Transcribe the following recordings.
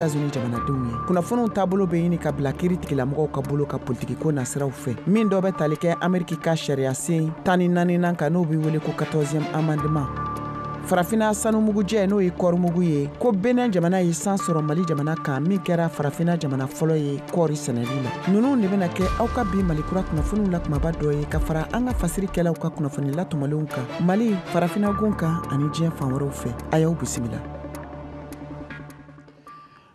États-Unis jamanadenw ye kunnafoniw taabolo bɛ ɲini ka bila kiiri tigilamɔgɔw ka bolo ka politikiko nasiraw fɛ min dɔ bɛ tali kɛ Amérique ka sariya sen 14nan kan n'o bɛ wele ko 14e amendement farafina sanumugujɛ n'o ye kɔɔrimugu ye ko Benin jamana ye san sɔrɔ Mali jamana kan min kɛra farafina jamana fɔlɔ ye kɔɔri sɛnɛli la ninnu de bɛna kɛ aw ka bi Malikura kunnafoniw la kumaba dɔ ye ka fara an ka fasirikɛlaw ka kunnafoni latɔmɔlenw kan Mali farafinagun kan ani diɲɛ fan wɛrɛw fɛ a y'aw bisimila.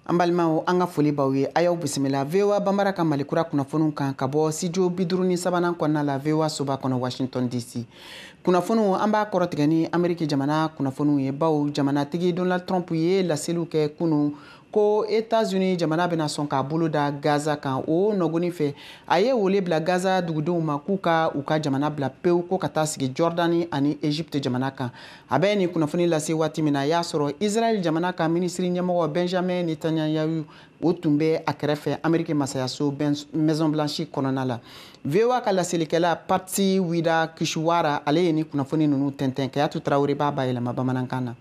An balimaw an ka foli b'aw ye a y'aw bisimila VOA Banbara ka Malikura kunnafoniw kan ka bɔ studio 53 kɔnɔna la VOA soba kɔnɔ Washington DC. Kunnafoniw an b'a kɔrɔtigɛ ni Amérique jamana kunnafoniw ye baw jamanatigi Donald Trump ye laseliw kɛ kunu ko États-Unis jamana bɛna sɔn k'a bolo da Gaza kan o nɔgɔni fɛ a ye wele bila Gaza dugudenw ma k'u ka jamana bila pewu ko ka taa sigi Jordani ani Egypte jamana kan a bɛ nin kunnafoni lase waati min na a y'a sɔrɔ Israel jamana ka minisiri ɲɛmɔgɔ Benjamin Netanyahu o tun bɛ a kɛrɛfɛ Amérique masayaso Maison Blanche kɔnɔna la VOA ka laselikɛla Patsy Widakuswara ale ye ni kunnafoni ninnu tɛntɛn Kayatu Tarawele b'a bayɛlɛma bamanankan na.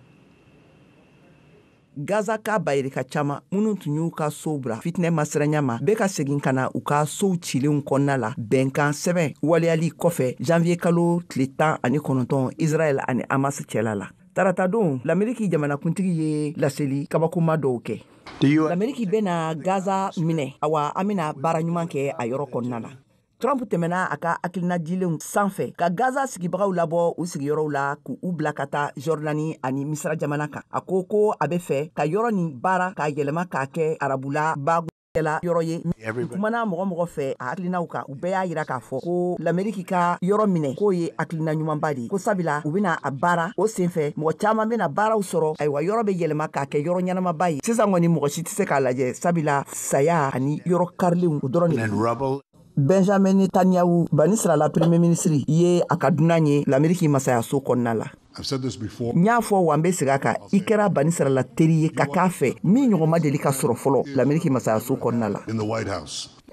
Gaza ka bayirika caman minnu tun y'u ka sow bila fitinɛ masiranya ma bɛ ka segin ka na u ka sow cilenw kɔnɔna la bɛnkan sɛbɛn waleyali kɔfɛ janvier kalo tile 19 Israel ani Hamas cɛla la. Tarata don l'Amérique jamanakuntigi ye laseli kabakoma dɔw kɛ. L'Amérique bɛna Gaza minɛ awa an bɛna baara ɲuman kɛ a yɔrɔ kɔnɔna la. Trump tɛmɛna a ka hakilinajilenw sanfɛ ka Gaza sigibagaw labɔ u sigiyɔrɔw la k'u bila ka taa Jordani ani Misra jamana kan. A ko a bɛ fɛ ka yɔrɔ nin baara k'a yɛlɛma k'a kɛ arabula bagukɛla yɔrɔ ye. U kumana mɔgɔ fɛ a hakilinaw kan u bɛɛ y'a yira k'a fɔ ko l'Amérique ka yɔrɔ minɛ k'o ye hakilina ɲumanba de ye ko sabila u bɛna a baara o senfɛ mɔgɔ caman bɛna baaraw sɔrɔ ayiwa yɔrɔ bɛ yɛlɛma k'a kɛ yɔrɔ ɲɛnamaba ye. Sisan kɔni mɔgɔ si tɛ se k'a lajɛ sabila saya ani yɔrɔ karilenw o dɔrɔn de. Benjamin Netanyahu banisirala premier ministre ye a ka dunan ye l'Amérique masayaso kɔnɔna la. N y'a fɔ wa n bɛ segin a kan i kɛra banisirala teri ye ka k'a fɛ min ɲɔgɔn ma deli ka sɔrɔ fɔlɔ l'Amérique masayaso kɔnɔna la.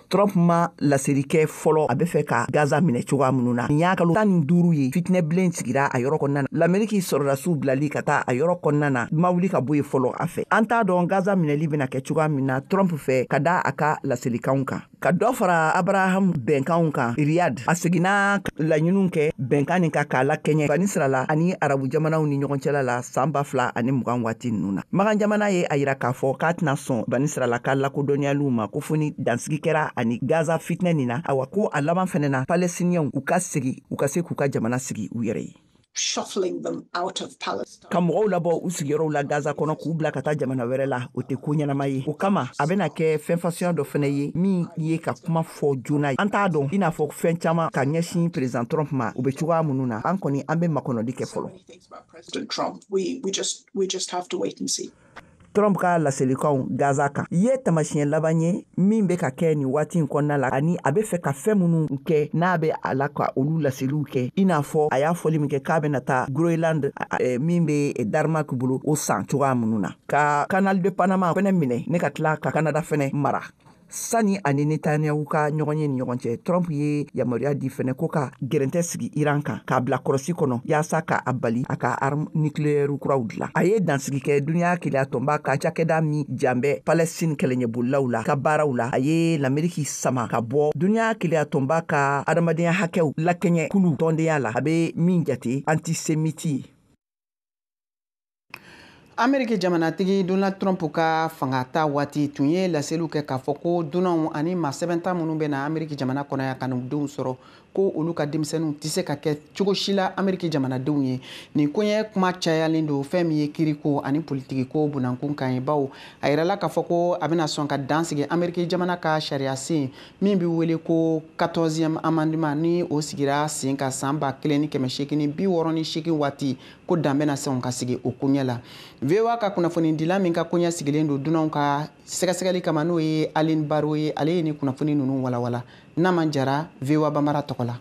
Trump ma laselikɛ fɔlɔ a bɛ fɛ ka Gaza minɛ cogoya minnu na. Nin y'a kalo 15 ye fitinɛ bilen sigira a yɔrɔ kɔnɔna na. L'Amérique sɔrɔdasiw bilali ka taa a yɔrɔ kɔnɔna na ma wuli ka bɔ yen fɔlɔ a fɛ. An t'a dɔn Gaza minɛli bɛna kɛ cogoya min na Trump fɛ ka da a ka laselikanw kan. Ka dɔ fara Abraham bɛnkanw kan Riyad a seginna laɲiniw kɛ bɛnkan nin ka k'a la kɛɲɛ banisirala ani arabu jamanaw ni ɲɔgɔn cɛla la san 2020 waati ninnu na. Magan jamana ye a yira k'a fɔ k'a tɛna sɔn banisirala ka lakodɔnniyaliw ma ko fo ni dansigi kɛra ani Gaza fitinɛ nin na awa ko a laban fɛnɛ na Palestiniens u ka segin u ka se k'u ka jamana sigi u yɛrɛ ye. Ka mɔgɔw labɔ u sigiyɔrɔw la Gaza kɔnɔ k'u bila ka taa jamana wɛrɛ la o tɛ ko ɲɛnama ye. O kama a bɛna kɛ fɛnfasiyɔn dɔ fɛnɛ ye min ye ka kuma fɔ joona ye. An t'a dɔn i n'a fɔ fɛn caman ka ɲɛsin président Trump ma u bɛ cogoya minnu na an kɔni an bɛ makɔnɔli kɛ fɔlɔ. Trump ka laselikanw Gaza kan ye tamasiyɛn laban ye min bɛ ka kɛ nin waati in kɔnɔna la ani a bɛ fɛ ka fɛn minnu kɛ n'a bɛ a la ka olu laseliw kɛ i n'a fɔ a y'a fɔli min kɛ k'a bɛna taa Groenland min bɛ Danemark bolo o san cogoya minnu na ka Canal de Panama fɛnɛ minɛ ne ka tila ka Canada fɛnɛ mara. Sani ani Netanyahu ka ɲɔgɔn ye ni ɲɔgɔn cɛ Trump ye yamaruya di fɛnɛ ko ka gɛrɛntɛ sigi Iran kan k'a bila kɔlɔsi kɔnɔ yaasa ka a bali a ka arme nucléaire kuraw dilan. A ye dansigi kɛ duniya kelenya tɔnba ka cakɛda min janbɛ Palestine kɛlɛɲɛbolilaw la ka baaraw la a ye l'Amérique sama ka bɔ duniya kelenya tɔnba ka adamadenya hakɛw lakɛɲɛ kulu tɔndenya la a bɛ min jate antisémite ye. Amérique jamanatigi Donald Trump ka fangata waati tun ye laseliw kɛ k'a fɔ ko dunanw ani maa sɛbɛnta minnu bɛ na Amérique jamana kɔnɔ yan ka n'u denw sɔrɔ ko olu ka denmisɛnninw tɛ se ka kɛ cogo si la Amérique jamanadenw ye nin koɲɛ kuma cayalen don fɛn min ye kiiriko ani politikiko bunankun kan ye baw a yirala k'a fɔ ko a bɛna sɔn ka dansigi Amérique jamana ka sariya sen min bɛ wele ko 14e amendement ni o sigira sen ka san 1868 waati ko dan bɛna sɔn ka sigi o koɲɛ la. VOA ka kunnafoni dila min ka koɲɛ sigilen don dunanw ka sɛgɛsɛgɛli kama n'o ye Aline Baro ye ale ye ni kunnafoni ninnu walawala n'a man jara VOA Banbara tɔgɔ la.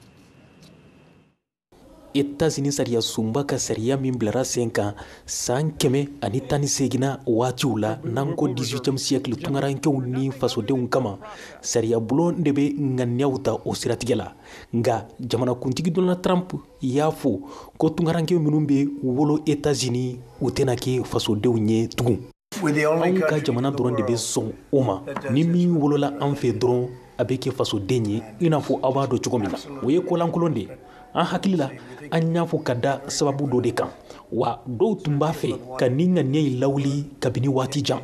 États-Unis sariya sunba ka sariya min bilara sen kan san 118 waatiw la n'an ko 18e siècle tungarankew ni fasodenw kama sariya bulon de bɛ ŋaniyaw ta o siratigɛ la nka jamanakuntigi Donald Trump y'a fɔ ko tungaranke minnu bɛ wolo États-Unis u tɛna kɛ fasodenw ye tugun. anw ka jamana dɔrɔn de bɛ sɔn o ma ni min wolola an fɛ dɔrɔn a bɛ kɛ fasoden ye i n'a fɔ aw b'a dɔn cogo min na o ye kolankolon de an hakili la an y'a fɔ ka da sababu dɔ de kan wa dɔw tun b'a fɛ ka nin ŋaniya in lawuli kabini waati jan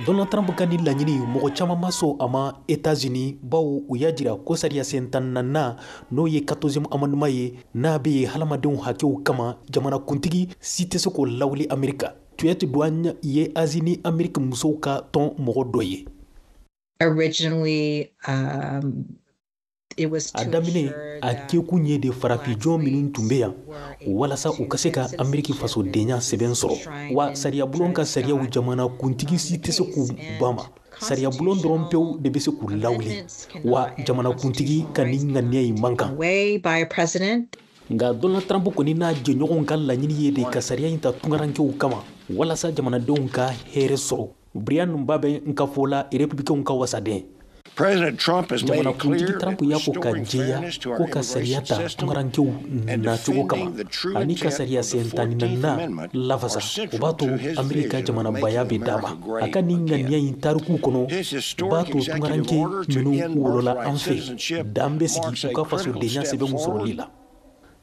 Donald Trump ka ni laɲini mɔgɔ caman ma sɔn a ma États-Unis bawo u y'a jira ko sariya sen 14nan n'o ye 14e amendement ye n'a bɛ yen hadamadenw hakɛw kama jamanakuntigi si tɛ se k'o lawuli Amerika Tuyette Douane ye Asie ni Amérique musow ka tɔn mɔgɔ dɔ ye. Originally, a daminɛ a kɛkun ye de farafijɔn minnu tun bɛ yan walasa u ka se ka Ameriki fasodenya sɛbɛn sɔrɔ wa sariyabulon ka sariyaw jamana kuntigi si tɛ se k'u ban ma sariyabulon dɔrɔn pewu de bɛ se k'u lawuli wa jamana kuntigi ka nin ŋaniya in man kan nka Donald Trump kɔni n'a jɛɲɔgɔnw ka laɲini ye de ka sariya in ta tungarankew kama walasa jamanadenw ka hɛrɛ sɔrɔ Brian Mbabe n ka fɔ la républicainw ka wasaden jamana kuntigi Trump y'a fɔ ka jɛya ko ka sariya ta tungarankew nacogo kama ani ka sariya sen 14nan lafasa o b'a to Amerika jamanabaya bɛ d'a ma a ka nin ŋaniya in tarikuw kɔnɔ b'a to tungaranke minnu wolola an fɛ dan bɛ sigi u ka fasodenya sɛbɛnw sɔrɔli la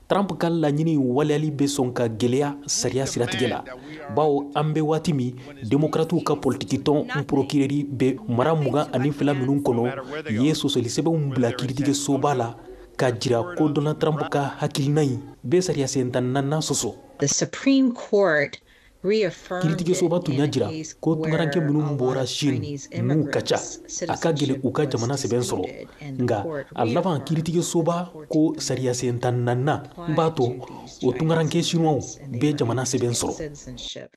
Trump ka laɲini waleyali bɛ sɔn ka gɛlɛya sariya siratigɛ la bawo an bɛ waati min demokratiw ka politiki tɔn procureur bɛ mara 22 minnu kɔnɔ ye sɔsɔli sɛbɛnw bila kiiritigɛsoba la ka jira ko Donald Trump ka hakilina in bɛ sariya sen 14nan sɔsɔ kiiritigɛsoba tun y'a jira ko tungaranke minnu bɔra Chine n'u ka ca a ka gɛlɛn u ka jamana sɛbɛn sɔrɔ nka a laban kiiritigɛsoba ko sariya sen 14nan b'a to o tungaranke chinois bɛ jamana sɛbɛn sɔrɔ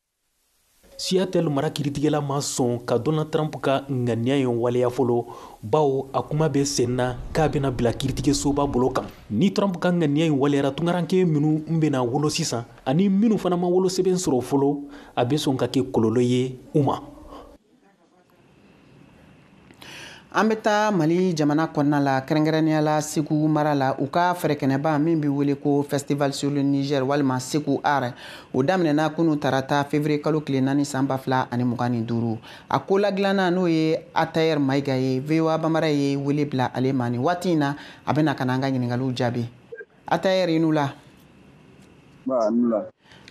Seattle mara kiiritigɛla ma sɔn ka Donald Trump ka ŋaniya in waleya fɔlɔ bawo a kuma bɛ senna k'a bɛna bila kiiritigɛsoba bolo kan ni Trump ka ŋaniya in waleyara tungaranke minnu bɛna wolo sisan ani minnu fana ma wolo sɛbɛn sɔrɔ fɔlɔ a bɛ sɔn ka kɛ kɔlɔlɔ ye u ma an bɛ taa Mali jamana kɔnɔna la kɛrɛnkɛrɛnnenya la Segu mara la u ka fɛrɛkɛnɛba min bɛ wele ko Festival sur le Niger walima Segu Art o daminɛna kunu tarata février kalo tile 4 san 2025 a ko ladilanna n'o ye Atayer Mayiga ye VOA Bambara ye wele bila ale ma nin waati in na a bɛna ka na an ka ɲininkaliw jaabi Atayer i n'u la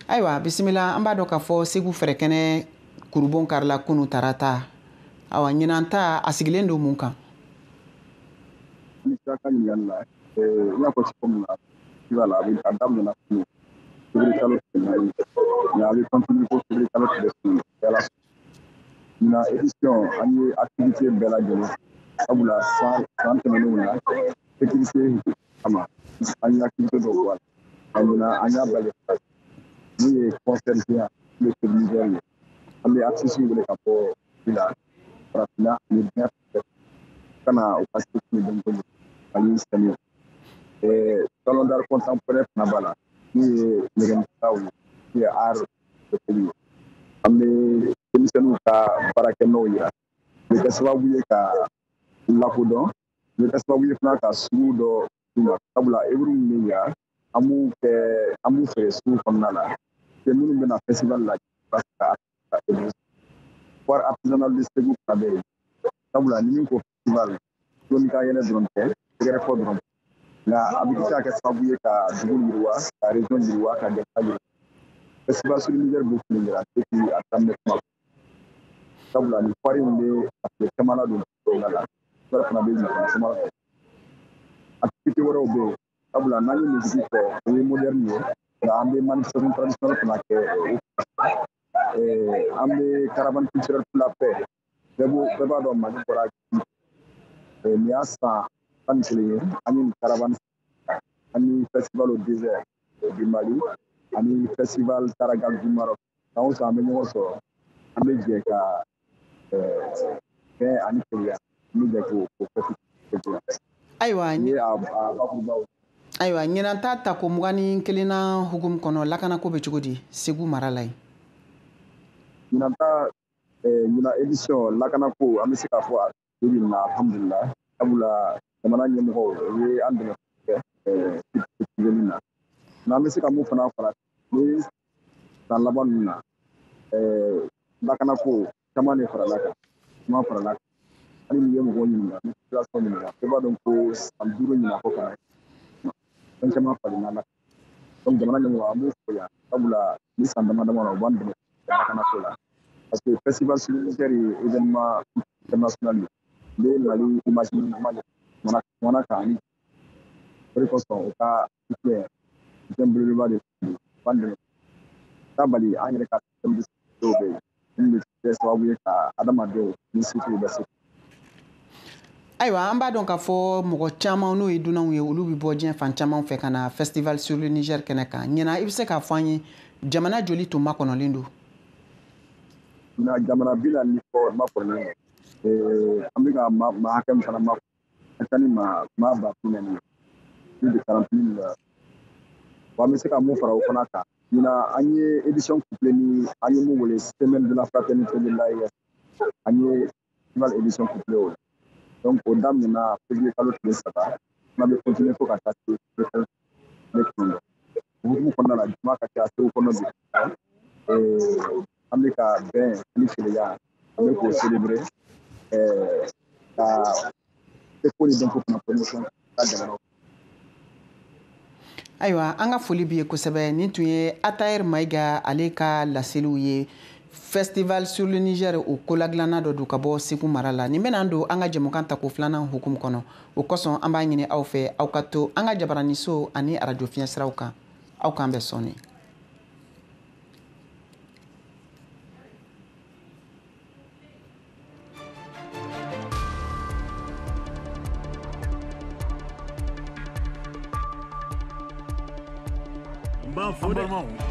ayiwa bisimila an b'a dɔn k'a fɔ Segu fɛrɛkɛnɛ kurubon karila kunu tarata awa ɲinan ta a sigilen don mun kan ni ka ɲininkali la i n'a fɔ cogo min na i b'a la a daminɛna kunu février kalo tile 4 mais a bɛ continue fo février kalo tile 5 na édition an ye activité bɛɛ lajɛlen sabula san tɛmɛnenw na sécurité kama an ye activité dɔw kɛ a ɲinan an y'a bali min ye concert géant le Niger ye an bɛ artiste wele ka bɔ la farafina ni diɲɛ kana u ka se k'u dɔn ani sɛnɛ salon d'art contemporain fana b'a la min ye ɲɛgɛnnaw ye min ye art ye an bɛ denmisɛnninw ka baarakɛnɔw yira o bɛ kɛ sababu ye ka lakodɔn o bɛ kɛ sababu ye fana ka sugu dɔ d'u ma sabula œuvre min bɛ yan an b'u feere sugu kɔnɔna la minnu bɛna festival la foire artisanale de Segu fana bɛ yen sabula ni min ko festival dɔnni ka yɛlɛ dɔrɔn tɛ tɛgɛrɛ fɔ dɔrɔn nka a bɛ se ka kɛ sababu ye ka dugu yiriwa ka région yiriwa ka gɛlɛya yiriwa festival sur Niger b'u fili yira depuis a daminɛ kuma sabula ni foire in bɛ a tile caman ladon la foire fana bɛ ɲɔgɔn caman kɛ activité wɛrɛw bɛ yen sabula n'an ye musique fɔ o ye moderne ye nka an bɛ manifestation traditionnelle fana kɛ an bɛ caravane culturelle pour la paix bɛɛ b'a dɔn Mali bɔra nin y'a san 11 ye an ye caravane ani festival au désert du Mali ani festival Taragal du Maroc san o san an bɛ ɲɔgɔn sɔrɔ an bɛ jɛ ka fɛn ani keleya an bɛ jɛ k'o festival ayiwa ɲinan ta tako 21 na hukumu kɔnɔ lakanako bɛ cogo di Segu mara la yen ɲinan édition lakanako an bɛ se k'a fɔ a bi na alhamdulillah sabula jamana ɲɛmɔgɔw o ye an dɛmɛ kɛ na n'an bɛ se ka mun fana fara ni san laban ninnu na lakana ko caman de farala kan caman farala kan hali ni ye mɔgɔ ɲininka ni situation ɲininka i b'a dɔn ko san 5 ɲinan kɔ kan fɛn caman falenna la donc jamana ɲɛmɔgɔ an b'u fo yan sabula ni san dama dama na u b'an dɛmɛ lakanaso la parce que festival sunnitaire ye événement international ye ne mali image ɲuman mana kan ani o de kosɔn u ka soutien belebeleba de u b'an dɛmɛ t'a bali an yɛrɛ ka système de dɔw bɛ yen min bɛ kɛ sababu ye ka adamadenw ni setigiw bɛ se. Ayiwa an b'a dɔn k'a fɔ mɔgɔ caman n'o ye dunanw ye olu bɛ bɔ diɲɛ fan caman fɛ ka na festival sur le Niger kɛnɛ kan ɲinan i bɛ se k'a fɔ an ye jamana joli tun makɔnɔlen don. Na jamana 40 ni fɔ makɔnɔlen don an bɛ ka maa hakɛ min fana makɔnɔ a ka ni maa ba 40 plus de 40 000 wa an bɛ se ka mun fara o fana kan ɲinan an ye édition couplée ni an ye mun wele semaine de la fraternité de l'AES an ye festival édition couplée o la. Donc, au dame, on a fait le travail. On a continué pour attaquer le temps. Vous connaissez la dimanche qui a été au fond de l'Amérique, bien, on a célébré. Ayiwa an ka foli b'i ye kosɛbɛ nin tun ye Atayer Mayiga ale ka laseliw ye Festival sur le Niger o kolagilana dɔ don ka bɔ Segu mara la nin bɛna don an ka jɛmukan ta ko filanan hukumu kɔnɔ o kosɔn an b'a ɲini aw fɛ aw ka to an ka jabaraniso ani radio fiɲɛ siraw kan aw k'an bɛ sɔnni.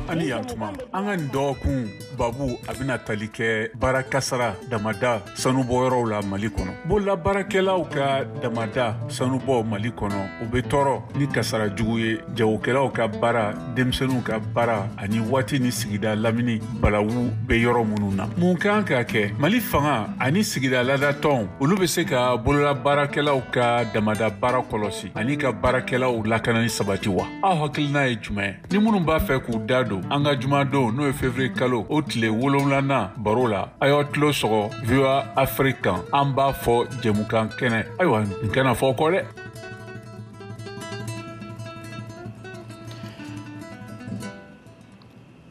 ani yantuma an ka nin dɔgɔkun babu a bɛna tali kɛ baara kasara damada sanubɔyɔrɔw la Mali kɔnɔ. Bolola baarakɛlaw ka damada sanubɔ Mali kɔnɔ o bɛ tɔɔrɔ ni kasara jugu ye jagokɛlaw ka baara denmisɛnninw ka baara ani waati ni sigida lamini balawu bɛ yɔrɔ minnu na. Mun kan ka kɛ Mali fanga ani sigida ladatɔnw olu bɛ se ka bolola baarakɛlaw ka damada baara kɔlɔsi ani ka baarakɛlaw lakanani sabati wa? Aw hakilina ye jumɛn? Ni minnu b'a fɛ k'u da don an ka jumadon n'o ye février kalo o tile 7nan baro la a y'aw tulo sɔgɔ VOA Afrique kan an b'a fɔ jɛmukan kɛnɛ ayiwa nin kana fɔ kɔ dɛ.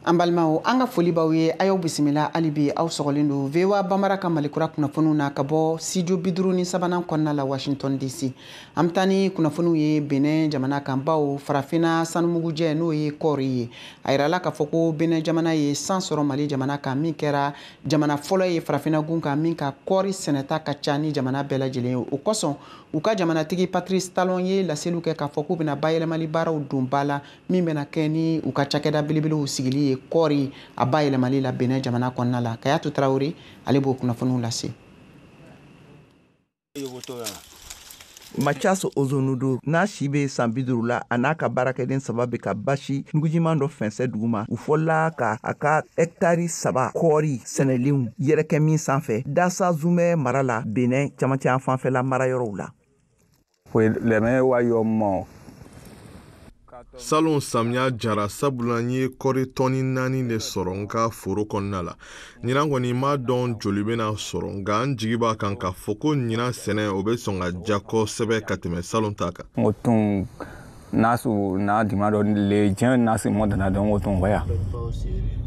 An balimaw an ka foli b'aw ye a y'aw bisimila hali bi aw sɔgɔlen don VOA Bambara ka Malikura kunnafoniw na ka bɔ studio 53 kɔnɔna la Washington DC an bɛ taa ni kunnafoniw ye Benin jamana kan baw farafinna sanumugujɛ n'o ye kɔɔri ye a yirala k'a fɔ ko Benin jamana ye san sɔrɔ Mali jamana kan min kɛra jamana fɔlɔ ye farafinna gun kan min ka kɔɔri sɛnɛta ka ca ni jamana bɛɛ lajɛlen ye o kosɔn u ka jamanatigi Patrice Talon ye laseliw kɛ k'a fɔ k'u bɛna bayɛlɛmali baaraw don ba la min bɛna kɛ ni u ka cakɛda belebelew sigili ye kɔɔri a bayɛlɛmali la Benin jamana kɔnɔna la Kayatu Tarawele ale b'o kunnafoniw lase. Mathias Ozonudo n'a si bɛ san 50 la a n'a ka baarakɛden 3 bɛ ka basi nugujiman dɔ fɛnsɛ duguma u fɔla ka a ka hɛktari 3 kɔɔri sɛnɛlenw yɛrɛkɛ min sanfɛ Dassa Zumɛ mara la Benin camancɛ yan fanfɛla marayɔrɔw la. Salon samiya jara sabula n ye kɔri tɔni 4 de sɔrɔ n ka foro kɔnɔna la. Ɲinan kɔni m'a dɔn joli bɛna sɔrɔ nka n jigi b'a kan k'a fɔ ko ɲinan sɛnɛ o bɛ sɔn ka diya kosɛbɛ ka tɛmɛ salon ta kan.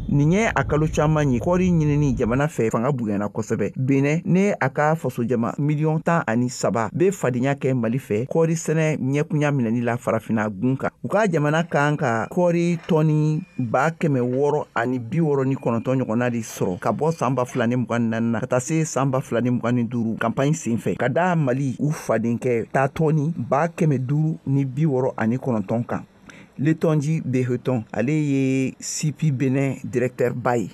Nin ye a kalo caman ye kɔɔri ɲinini jamana fɛ fanga bonyana kosɛbɛ. Benin ne a ka fasojama $13 bɛ fadenya kɛ Mali fɛ kɔɔri sɛnɛ ɲɛkunya minɛni la farafinna gun kan. U ka jamana kan ka kɔɔri tɔni 669 ɲɔgɔnna de sɔrɔ ka bɔ san 2024 na ka taa se san 2025 campagne senfɛ ka da Mali u faden kɛ taa tɔni 569 kan. Letonji Beheton, ale ye CP Benin directeur Baye.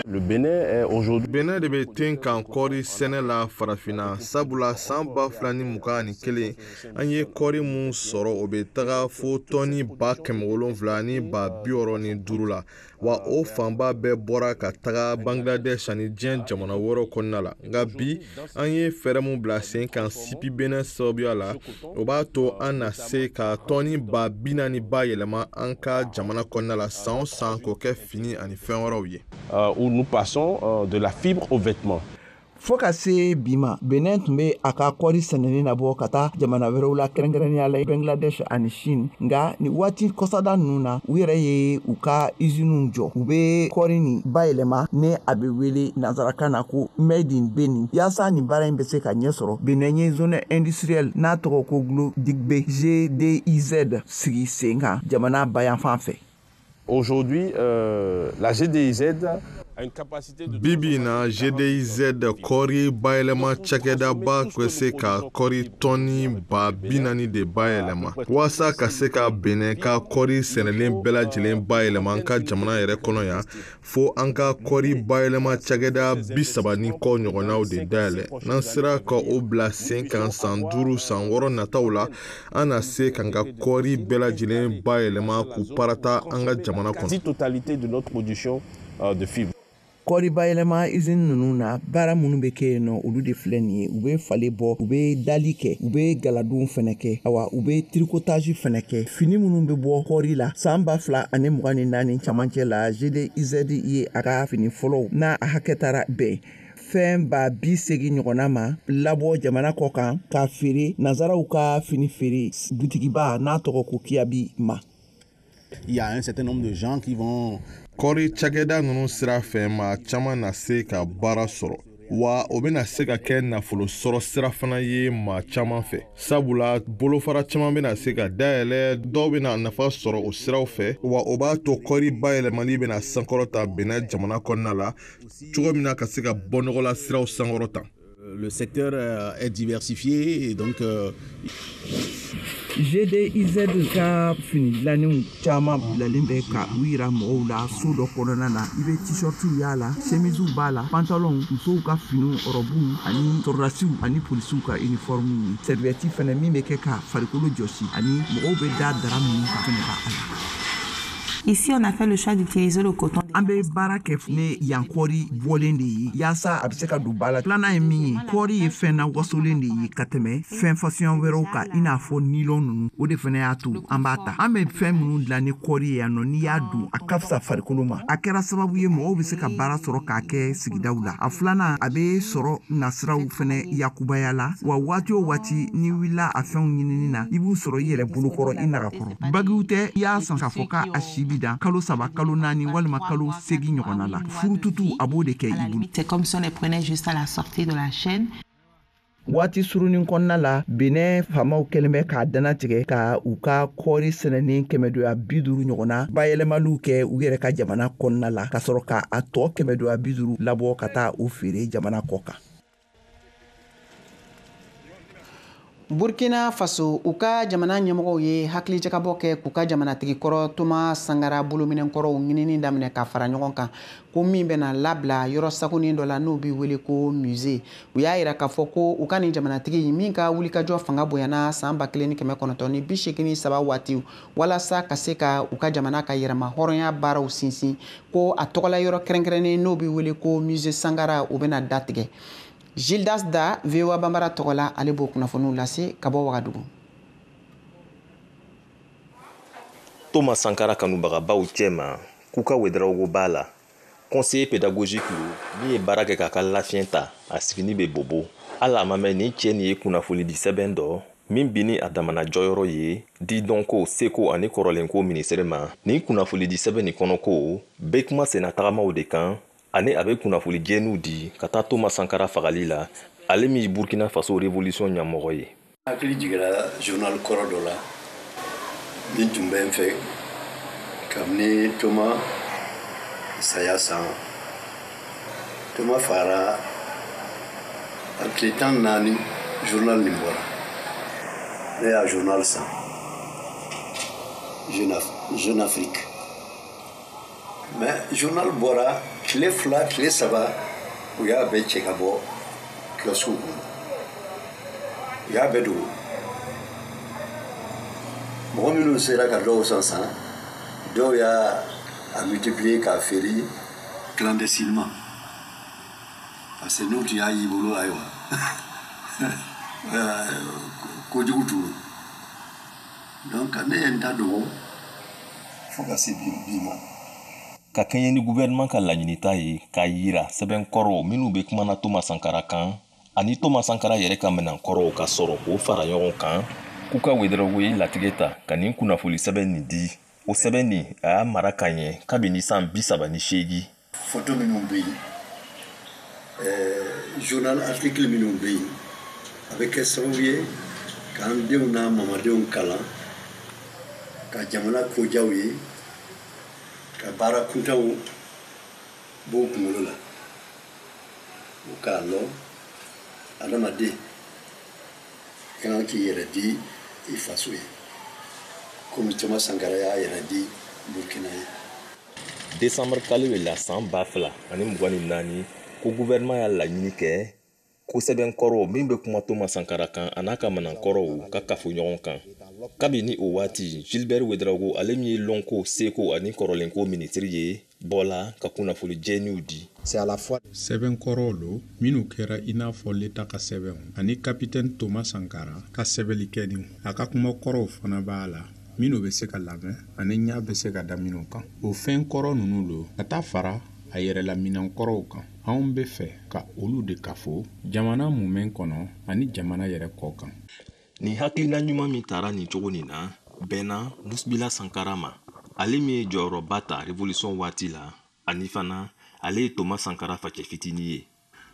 Le Bénin est aujourd'hui Benin de bɛ ten kan kɔɔri sɛnɛ la farafinna sabula san 2021 an ye kɔɔri mun sɔrɔ o bɛ taga fo tɔni 765 la wa o fanba bɛɛ bɔra ka taga Bangladesh ani diɲɛ jamana wɛrɛw kɔnɔna la nka bi an ye fɛɛrɛ mun bila sen kan CP Benin sababuya la o b'a to an na se ka tɔni 40,000 bayɛlɛma an ka jamana kɔnɔna la san o san k'o kɛ fini ani fɛn wɛrɛw ye. où nous passons de la fibre au vêtement. Fo ka se bi ma Benin tun be a ka kɔɔri sɛnɛni nabɔ ka taa jamana wɛrɛw la kɛrɛnkɛrɛnnenya la Bangladesh ani Chine nga ni waati kɔsada ninnu na u yɛrɛ ye u ka usines jɔ u be kɔɔri nin bayɛlɛma ni a be wele nazarakan na ko made in Benin yaasa nin baara in be se ka ɲɛ sɔrɔ Benin ye zone industrielle n'a tɔgɔ ko Glodigbe GDIZ sigi sen kan jamana bayanfan fɛ. Aujourd'hui, la GDIZ Bibi na GDIZ kɔɔri bayɛlɛma cakɛdaba tun se ka kɔɔri tɔni 40,000 de bayɛlɛma waasa ka se ka Benin ka kɔɔri sɛnɛlen bɛɛ lajɛlen bayɛlɛma an ka jamana yɛrɛ kɔnɔ yan fo an ka kɔɔri bayɛlɛma cakɛda 30 ni kɔ ɲɔgɔnnaw de dayɛlɛ n'an sera ka o bila sen kan san 5 san 6 nataw la an na se k'an ka kɔɔri bɛɛ lajɛlen bayɛlɛma k'u parata an ka jamana kɔnɔ. Quasi-totalité de notre production de fibres. Kɔɔri bayɛlɛma usine ninnu na baara minnu be kɛ yen nɔ olu de filɛ nin ye u be fale bɔ u be dali kɛ u be galadonw fɛnɛ kɛ awa u be tricotage fɛnɛ kɛ fini minnu be bɔ kɔɔri la san 2024 camancɛ la GDIZ ye a ka fini fɔlɔw n'a a hakɛ tara bɛn fɛn 80 ɲɔgɔnna ma labɔ jamana kɔ kan k'a feere nazaraw ka fini feere butigiba n'a tɔgɔ ko Kiabi ma. Il y a un certain nombre de gens qui vont kɔɔri cakɛda ninnu sira fɛ maa caman na se ka baara sɔrɔ wa o bena se ka kɛ nafolo sɔrɔ sira fana ye maa caman fɛ sabula bolofara caman bena se ka dayɛlɛ dɔw bena nafa sɔrɔ o siraw fɛ wa o b'a to kɔɔri bayɛlɛmali bena sankɔrɔta Benin jamana kɔnɔna la cogo min na ka se ka bɔnɔgɔla siraw sankɔrɔta. Le secteur est diversifié et donc GDIZ ka fini dilanenw caman bilalen bɛ ka u yira mɔgɔw la so dɔ kɔnɔna na i be t-shirtiw y'a la chemisew b'a la pantalonw musow ka finiw ɔrɔbuw ani sɔrdasiw ani polisiw ka uniformew ye serviette fɛnɛ min be kɛ ka farikolo jɔsi ani mɔgɔw be da dara minnu ka fɛnɛ ka a la. Ici, on a fait le choix d'utiliser le coton. An be baara kɛ ne yan kɔɔri bɔlen de ye yaasa a be se ka don ba la. Filanan ye min ye kɔɔri ye fɛn na wasolen de ye ka tɛmɛ fɛn fasɔn wɛrɛw kan i n'a fɔ nilon ninnu o de fɛnɛ y'a to an b'a ta. An be fɛn minnu dilan ni kɔɔri ye yan nɔ n'i y'a dun a ka fisa farikolo ma. A kɛra sababu ye mɔgɔw be se ka baara sɔrɔ k'a kɛ sigidaw la. A filanan a be sɔrɔ nasiraw fɛnɛ yakubaya la wa waati o waati ni wulila a fɛnw ɲinini na i b'u sɔrɔ i yɛrɛ bolokɔrɔ i nagakɔrɔ. Bagiw tɛ i y'a san k'a fɔ ka a si bi dan kalo 3 kalo 4 walima kalo 8 ɲɔgɔnna la furututu a b'o de kɛ i bolo. C'est comme si on les prenait juste à la sortie de la chaîne. Waati surunin kɔnɔna la Benin faamaw kɛlen bɛ k'a danatigɛ ka u ka kɔɔri sɛnɛnin 250 ɲɔgɔnna bayɛlɛmaliw kɛ u yɛrɛ ka jamana kɔnɔna la ka sɔrɔ ka a tɔ 250 labɔ ka taa u feere jamana kɔ kan. Burkina Faso u ka jamana ɲɛmɔgɔw ye hakilijakabɔ kɛ k'u ka jamanatigi kɔrɔ Toma Sankara bolominɛnkɔrɔw ɲinini daminɛ ka fara ɲɔgɔn kan ko min bɛna labila yɔrɔ sagonin dɔ la n'o bɛ wele ko musée u y'a yira k'a fɔ ko u ka nin jamanatigi min ka wulikajɔ fanga bonyana san 1983 waati walasa ka se ka u ka jamana ka yɛrɛma hɔrɔnya baaraw sinsin ko a tɔgɔla yɔrɔ kɛrɛnkɛrɛnnen n'o bɛ wele ko musée Sankara u bɛna datigɛ. Gildas Da, VOA Bambara Togola, ale b'o kunnafoniw lase ka bɔ Wagadugu. Toma Sankara kanubagabaw cɛma k'u ka wedrawogo b'a la conseiller pédagogique min ye baara kɛ k'a ka lafiɲɛ ta a sigini bɛ bobo ala ma mɛn nin cɛ nin ye kunnafoni di sɛbɛn dɔ min bi ni a damana jɔyɔrɔ ye di dɔnko seko ani kɔrɔlenko ministère ma nin kunnafoni di sɛbɛn nin kɔnɔ ko bɛ kuma senna tagamaw de kan ani a bɛ kunnafoni jɛniw di ka taa Toma Sankara fagali la ale min Burkina Faso révolution ɲɛmɔgɔ ye. Hakili jiginra journal kɔrɔ dɔ la min tun bɛ n fɛ kabini Toma saya san Toma fara a tile 14 journal nin bɔra ne y'a journal san Jeune Afrique mais journal bɔra tile 2 tile 3 u y'a bɛɛ cɛ ka bɔ kiosque kɔnɔ u y'a bɛɛ dogo mɔgɔ minnu sera ka dɔw san dɔw y'a multiplier k'a feere clandestinement parce que n'u tun y'a y'i bolo ayiwa kojugu t'u bolo donc ne ye n ta dogo fo ka se bi ma ka kɛɲɛ ni gouvernement ka laɲinita ye k'a yira sɛbɛnkɔrɔw minnu be kumana Thomas Sankara kan ani Thomas Sankara yɛrɛ ka minɛnkɔrɔw ka sɔrɔ k'o fara ɲɔgɔn kan k'u ka Ouédraogo ye latigɛ ta ka nin kunnafoni sɛbɛn nin di. O sɛbɛn nin a y'a mara ka ɲɛ kabini san 38. Photo minnu bɛ yen, journal article minnu bɛ yen, a bɛ kɛ sababu ye k'an denw n'a mamadenw kalan ka jamana kojaw ye ka baara kuntanw b'o kunkolo la o k'a lɔn adamaden ka kan k'i yɛrɛ di i faso ye komi Thomas Sankara y'a yɛrɛ di Burkina ye. Décembre kalo de la san 2024 ko gouvernement y'a laɲini kɛ ko sɛbɛnkɔrɔw min bɛ kuma Thomas Sankara kan a n'a ka manankɔrɔw ka kafo ɲɔgɔn kan. Kabini o waati Gilbert Ouédraogo ale min ye lɔnko seko ani kɔrɔlenko ministre ye bɔla ka kunnafoni jɛniw di. Sɛbɛnkɔrɔw lo minnu kɛra i n'a fɔ l'État ka sɛbɛnw ani capitaine Thomas Sankara ka sɛbɛnnikɛniw a ka kumakɔrɔw fana b'a la minnu bɛ se ka lamɛn ani ɲa bɛ se ka da minnu kan. O fɛn kɔrɔ ninnu lo ka taa fara a yɛrɛ la minankɔrɔw kan. Anw bɛ fɛ ka olu de kafo jamana mumɛn kɔnɔ ani jamana yɛrɛ kɔ kan. Ni hakilina ɲuman min taara nin cogo nin na bɛnna Musbila Sankara ma. Ale min ye jɔyɔrɔba ta révolution waati la ani fana ale ye Thomas Sankara facɛ fitini ye.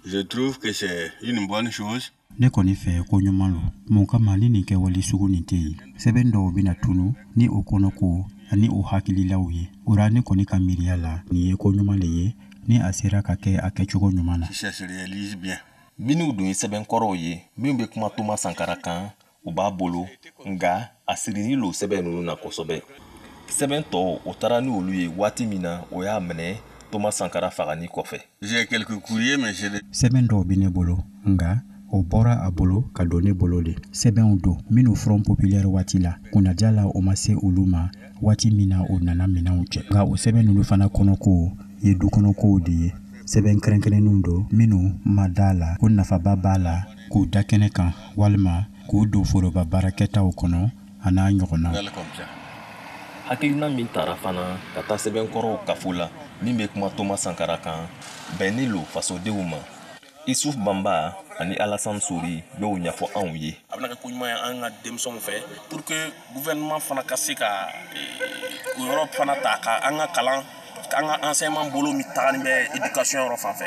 Je trouve que c'est une bonne chose. Ne kɔni fɛ ko ɲuman lo mun kama ni nin kɛwale sugu nin tɛ yen sɛbɛn dɔw bɛna tunu ni o kɔnɔ ko ani o hakililaw ye o ra ne kɔni ka miiriya la nin ye ko ɲuman le ye ni a sera ka kɛ a kɛcogo ɲuman na. Ça se réalise bien. Minnu dun ye sɛbɛnkɔrɔw ye min bɛ kuma Thomas Sankara kan u b'a bolo nga a sirili lo sɛbɛn ninnu na kosɛbɛ. Sɛbɛn tɔw o taara ni olu ye waati min na o y'a minɛ Thomas Sankara fagani kɔfɛ. J'ai quelques courriers mais j'ai sɛbɛn dɔw bɛ ne bolo nga o bɔra a bolo ka don ne bolo de. Sɛbɛnw don minnu Front Populaire waati la kunnaja la o ma se olu ma waati min na o nana minɛnw cɛ. Nga o sɛbɛn ninnu fana kɔnɔ ko ye dukɔnɔkow de ye. Sɛbɛn kɛrɛnkɛrɛnnenw don minnu ma da la ko nafaba b'a la k'u da kɛnɛ kan walima k'u don foroba baarakɛtaw kɔnɔ a n'a ɲɔgɔnna. Hakilina min taara fana ka taa sɛbɛnkɔrɔw kafo la min bɛ kuma Thomas Sankara kan bɛnnen lo fasodenw ma. Issouf Bamba ani Alassane Sori b'o ɲɛfɔ anw ye. A bɛna kɛ ko ɲuman ye an ka denmisɛnw fɛ pour que gouvernement fana ka se ka o yɔrɔ fana ta ka an ka kalan an ka enseignement bolo min tagani bɛ éducation yɔrɔ fan fɛ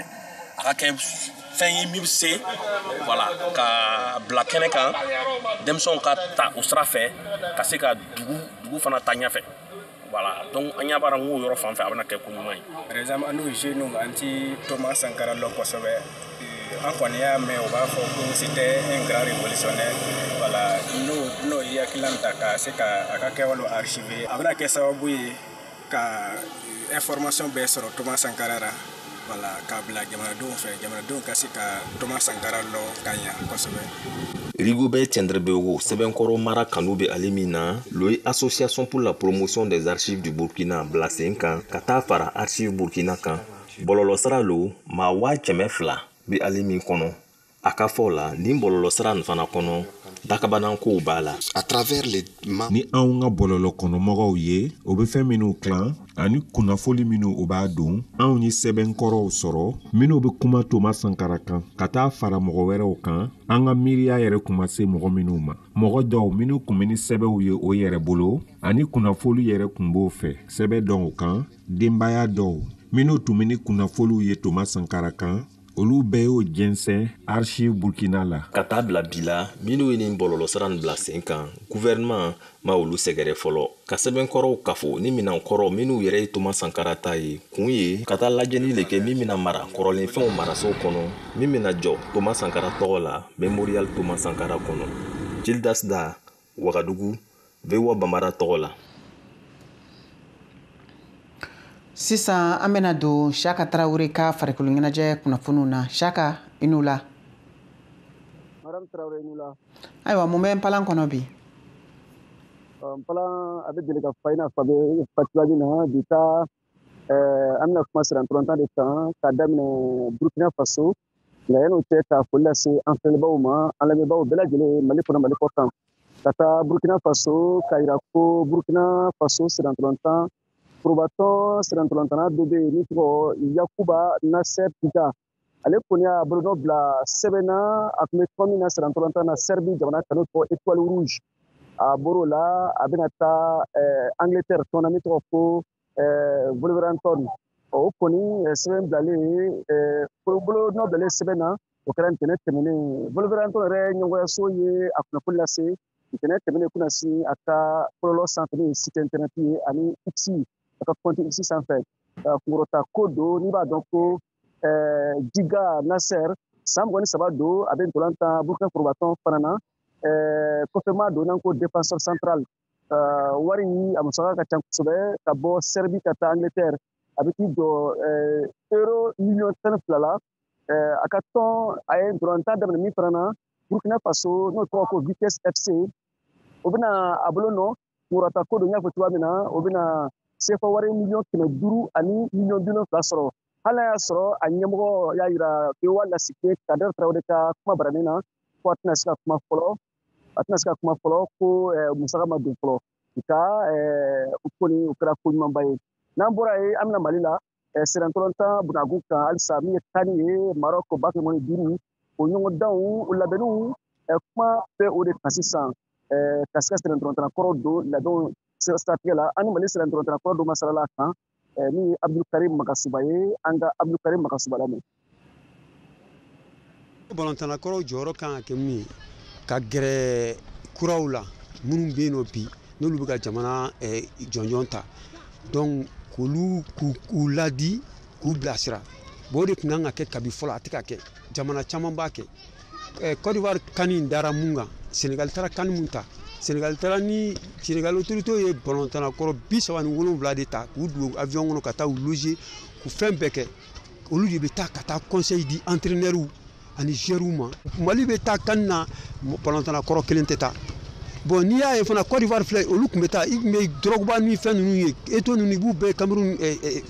a ka kɛ fɛn ye min bɛ se voilà ka bila kɛnɛ kan denmisɛnw ka ta o sira fɛ ka se ka dugu fana ta ɲɛfɛ. Voilà, donc an y'a bara ngo yɔrɔ fan fɛ a bɛna kɛ ko ɲuman ye. Par exemple an n'o jeunes anti Thomas Sankara lɔ kosɛbɛ an kɔni y'a mɛn o b'a fɔ ko c'était un grand révolutionnaire. Voilà, n'o ye hakilina ta ka se ka a ka kɛwalew archiver a bɛna kɛ sababu ye ka information bɛɛ sɔrɔ Thomas Sankara ra. Voilà, k'a bila jamanadenw fɛ jamanadenw ka se ka Thomas Sankara lɔ ka ɲa kosɛbɛ. Rigobert Tiendrebego sɛbɛnkɔrɔ mara kanu bɛ ale min na lo ye Association pour la promotion des archives du Burkina bila sen kan ka taa fara archive Burkina kan. Bɔlɔlɔsira lo maa 200,000 bɛ ale min kɔnɔ. A ka fɔ la nin bɔlɔlɔsira nin fana kɔnɔ dakabanankow b'a la. À travers les ni anw ka bɔlɔlɔ kɔnɔmɔgɔw ye o bɛ fɛn minnu tilan ani kunnafoni minnu o b'a don anw ye sɛbɛnkɔrɔw sɔrɔ minnu bɛ kuma Thomas Sankara kan ka taa fara mɔgɔ wɛrɛw kan an ka miiriya yɛrɛ kun ma se mɔgɔ minnu ma. Mɔgɔ dɔw minnu kun bɛ ni sɛbɛnw ye o yɛrɛ bolo ani kunnafoni yɛrɛ kun b'o fɛ sɛbɛn dɔw kan denbaya dɔw minnu tun bɛ ni kunnafoniw ye Thomas Sankara kan olu bɛɛ y'o jɛnsɛn archive Burkina la. Ka taa bila bi la minnu ye nin bɔlɔlɔsira nin bila sen kan gouvernement ma olu sɛgɛrɛ fɔlɔ ka sɛbɛnkɔrɔw kafo ni minankɔrɔ minnu yɛrɛ ye Thomas Sankara ta ye kun ye ka taa lajɛni le kɛ min bɛna mara kɔrɔlenfɛnw marasow kɔnɔ min bɛna jɔ Thomas Sankara tɔgɔ la Memorial Thomas Sankara kɔnɔ. Gildas Da Ouagadougou VOA Bambara tɔgɔ la. Sisan an bɛna don Saka Tarawele ka farikolo ɲɛnajɛ kunnafoniw na. Saka i n'u la. Madame Traoré n'u la. Ayiwa mun bɛ Mpalan kɔnɔ bi? Mpalan a bɛ deli ka fa i n'a fɔ a bɛ fatiba min na bi taa an bɛna kuma sira 30 de kan k'a daminɛ Burkina Faso nka yan'o cɛ ka foli lase an filɛbagaw ma an lamɛnbagaw bɛɛ lajɛlen Mali kɔnɔ Mali kɔ kan ka taa Burkina Faso k'a jira ko Burkina Faso sira 30 probaton sirantolantana dɔ bɛ yen ni tɔgɔ Yakuba Nasser Tita ale kɔni y'a bolo nɔ bila sɛbɛn na a tun bɛ tɔn min na sirantolantana na Serbie jamana kanu tɔgɔ Étoile Rouge a bɔr'o la a bɛna taa Angleterre tɔn na min tɔgɔ ko Wolverhampton o kɔni sɛbɛn bilalen bolo nɔ bilalen sɛbɛn na o kɛra ntɛnɛn tɛmɛnen Wolverhampton yɛrɛ ɲɛmɔgɔyaso ye a kunnafoni lase ntɛnɛn tɛmɛnen kuna si a ka kɔlɔlɔ sanfɛ n'o ye site internet ye ani X a ka compte X sanfɛ kunkɔrɔta ko don n'i b'a dɔn ko Giga Nasser san 23 don a bɛ ntolantan Burkina Faso fana na kɔfɛma don n'an ko défenseur central wari a musaka ka ca kosɛbɛ ka bɔ Serbie ka taa Angleterre a bɛ t'i jɔ euro miliyɔn 12 la a ka tɔn a ye ntolantan daminɛ min fana na Burkina Faso n'o tɔgɔ ko Vitesse FC o bɛna a bolo nɔ kunkɔrɔta ko don n y'a fɔ cogoya min na o bɛna CFA wari miliyɔn 500 ani miliyɔn 70 sɔrɔ hali y'a sɔrɔ a ɲɛmɔgɔ y'a yira Bewa Lasike Kader Traoré ka kuma baranin na ko a tɛna se ka kuma fɔlɔ ko musaka ma don fɔlɔ nka o kɔni o kɛra ko ɲumanba ye n'an bɔra yen an bɛna Mali la sirantolontan bunakun kan halisa min ye CAN ye Maroc bakɛmɔni 5 o ɲɔgɔndanw o labɛnniw kuma bɛ o de kan sisan ka se ka sirantolontan kɔrɔ don labɛnw siratigɛ la an ni Mali sirantolontan kɔrɔ don masala la kan min ye Abdulkarim Makasuba ye an ka Abdulkarim Makasuba lamɛn. Balontanna kɔrɔ jɔyɔrɔ kan ka kɛ min ye ka gɛrɛ kuraw la minnu bɛ yen nɔ bi n'olu bɛ ka jamana jɔnjɔn ta donc k'olu k'u ladi k'u bilasira bon o de tun kan ka kɛ kabi fɔlɔ a tɛ ka kɛ jamana caman b'a kɛ Côte d'Ivoire CAN in dara mun kan Sénégal taara CAN mun ta Sénégal taara ni Sénégal autorité ye balontanna kɔrɔ 37 de ta k'u don avion kɔnɔ ka taa u loger k'u fɛn bɛɛ kɛ olu de bɛ taa ka taa conseil di entraîneurs ani joueurs ma Mali bɛ taa CAN na balontanna kɔrɔ kelen tɛ taa bon n'i y'a ye fana Côte d'Ivoire filɛ olu tun bɛ taa i tun bɛ Drogba ni fɛn ninnu ye Eto'o ninnu i b'u bɛɛ Cameroun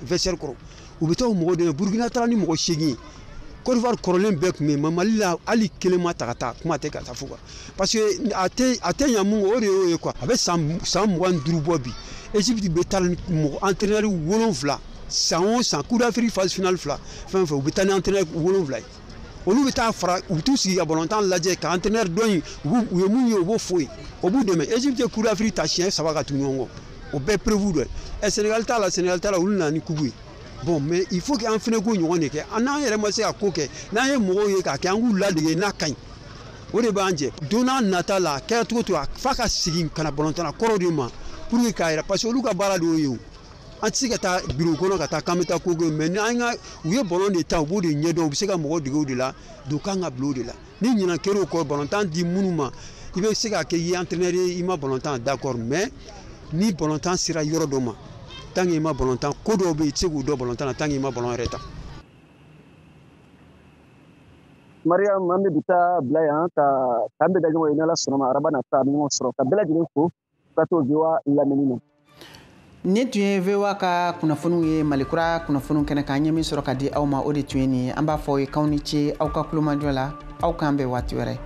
vestiaire kɔrɔ u bɛ taa o mɔgɔ dɛmɛ Burkina taara ni mɔgɔ 8 ye Côte d'Ivoire kɔrɔlen bɛɛ tun bɛ yen Mali la hali kelen ma ta ka taa kuma tɛ ka taa fo quoi parce que a tɛ ɲɛ mun kɔ o de y'o ye quoi a bɛ san 25 bɔ bi Égypte bɛ taa ni mɔgɔ entraîneur 7 san o san Coupe d'Afrique phase finale 2 fɛn fɛn u bɛ taa ni entraîneur 7 ye olu bɛ taa fara u bɛ t'u sigi ka balontan lajɛ ka entraîneur dɔ in u ye mun ye u b'o fɔ ye o b'u dɛmɛ Égypte ye Coupe d'Afrique ta siɲɛ 3 ka tugu ɲɔgɔn kɔ o bɛɛ prévu dɔ ye Sénégal t'a la olu nana ni coupe ye bon mais il faut qu'an fɛnɛ ko ɲɔgɔn de kɛ n'an yɛrɛ ma se ka ko kɛ n'an ye mɔgɔw ye k'a kɛ an k'u ladege n'a ka ɲi o de b'an jɛ don n'a nata la kɛra cogo cogo f'a ka segin ka na balontanna kɔrɔ de ma pour que k'a yɛrɛ parce que olu ka baara de y'o ye o an tɛ se ka taa bureau kɔnɔ ka taa k'an bɛ taa ko kɛ mais n'an ka u ye ballon de ta u b'o de ɲɛdɔn u bɛ se ka mɔgɔw dege o de la donc kan ka bila o de la ni ɲinan kɛra o kɔ balontan di minnu ma i bɛ se ka kɛ i ye entraîneur ye i ma balontan d'accord mais ni balontan sera yɔrɔ dɔ ma tant que i ma balontan ko dɔw bɛ yen i tɛ se k'u dɔn balontan na tant que i ma ballon yɛrɛ ta. Mariam an bɛ bi taa bila yan k'an bɛ da ɲɔgɔn ye n'Ala sɔnna ma araba nata an bɛ ɲɔgɔn sɔrɔ ka bɛɛ lajɛlen fo ka to VOA lamɛnni na. Ni tun ye VOA ka kunnafoniw ye Malikura kunnafoniw kɛnɛ kan an ye min sɔrɔ ka di aw ma o de tun ye nin ye an b'a fɔ aw ye k'aw ni ce aw ka kulomajɔ la aw k'an bɛn waati wɛrɛ.